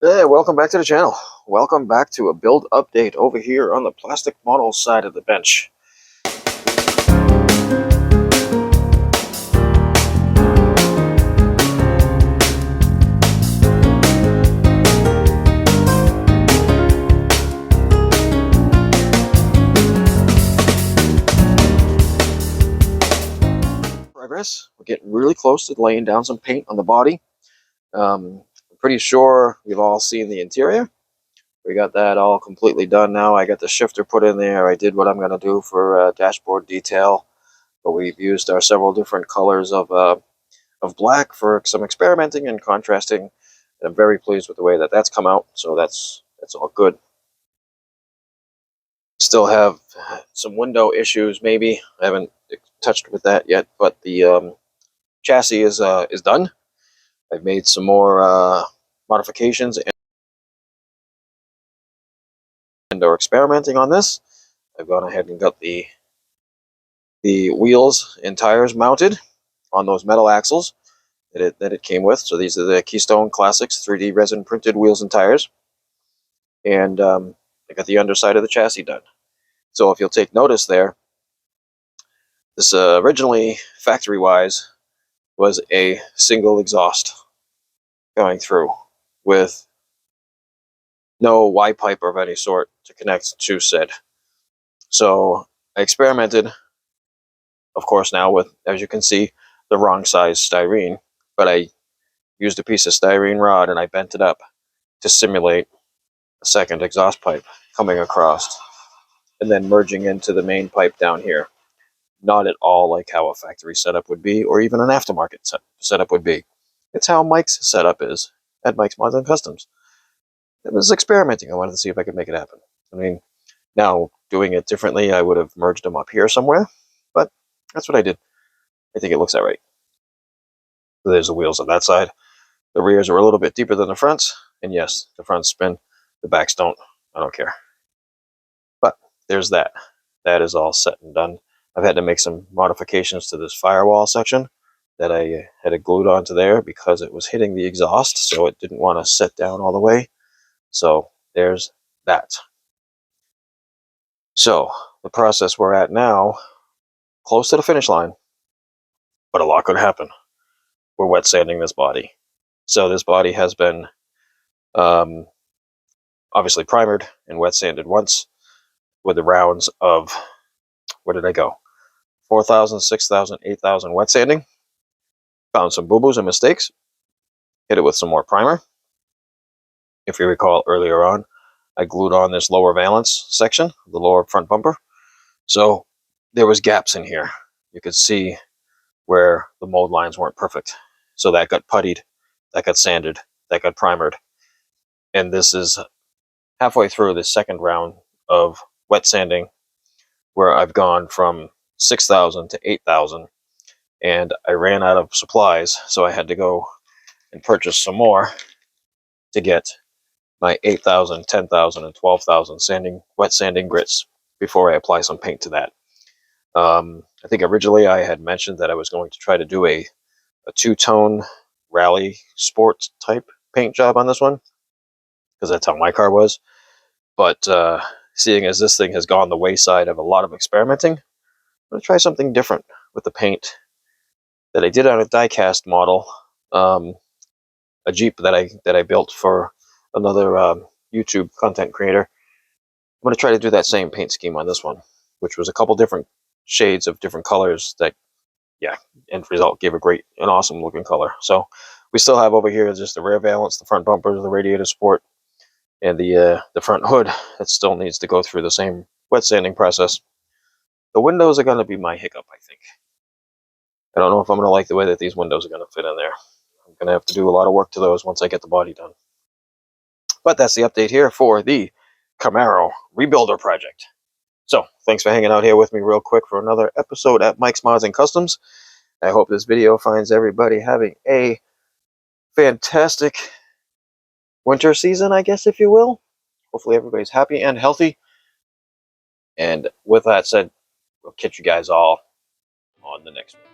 Hey, welcome back to the channel. Welcome back to a build update over here on the plastic model side of the bench. Progress. We're getting really close to laying down some paint on the body. I'm pretty sure you've all seen the interior. We got that all completely done now. I got the shifter put in there. I did what I'm going to do for dashboard detail, but we've used our several different colors of black for some experimenting and contrasting. And I'm very pleased with the way that that's come out. So that's all good. Still have some window issues. Maybe I haven't touched with that yet, but the chassis is done. I've made some more modifications and are experimenting on this. I've gone ahead and got the wheels and tires mounted on those metal axles that it came with. So these are the Keystone Classics 3D resin printed wheels and tires, and I got the underside of the chassis done. So if you'll take notice there, this originally factory wise was a single exhaust going through with no Y pipe of any sort to connect to said. So I experimented, of course, now with, as you can see, the wrong size styrene, but I used a piece of styrene rod and I bent it up to simulate a second exhaust pipe coming across and then merging into the main pipe down here. Not at all like how a factory setup would be, or even an aftermarket setup would be. It's how Mike's setup is at Mike's Mods and Customs. It was experimenting. I wanted to see if I could make it happen. I mean, now doing it differently, I would have merged them up here somewhere, but that's what I did. I think it looks all right. So there's the wheels on that side. The rears are a little bit deeper than the fronts, and yes, the fronts spin, the backs don't. I don't care. But there's that. That is all set and done. I've had to make some modifications to this firewall section that I had it glued onto there because it was hitting the exhaust, so it didn't want to set down all the way. So there's that. So the process we're at now, close to the finish line, but a lot could happen. We're wet sanding this body. So this body has been obviously primered and wet sanded once with the rounds of, where did I go? 4,000, 6,000, 8,000 wet sanding. Found some boo-boos and mistakes. Hit it with some more primer. If you recall earlier on, I glued on this lower valance section, the lower front bumper. So there was gaps in here. You could see where the mold lines weren't perfect. So that got puttied, that got sanded, that got primered. And this is halfway through the second round of wet sanding where I've gone from 6,000 to 8,000. And I ran out of supplies, so I had to go and purchase some more to get my 8,000, 10,000, and 12,000 wet sanding grits before I apply some paint to that. I think originally I had mentioned that I was going to try to do a two-tone rally sports type paint job on this one, because that's how my car was. But seeing as this thing has gone the wayside of a lot of experimenting, I'm going to try something different with the paint that I did on a die-cast model, a Jeep that I built for another YouTube content creator. I'm going to try to do that same paint scheme on this one, which was a couple different shades of different colors that, yeah, end result gave an awesome looking color. So we still have over here just the rear valance, the front bumpers, the radiator support, and the front hood that still needs to go through the same wet sanding process. The windows are going to be my hiccup, I think. I don't know if I'm going to like the way that these windows are going to fit in there. I'm going to have to do a lot of work to those once I get the body done. But that's the update here for the Camaro Rebuilder Project. So thanks for hanging out here with me real quick for another episode at Mike's Mods and Customs. I hope this video finds everybody having a fantastic winter season, I guess, if you will. Hopefully everybody's happy and healthy. And with that said, we'll catch you guys all on the next one.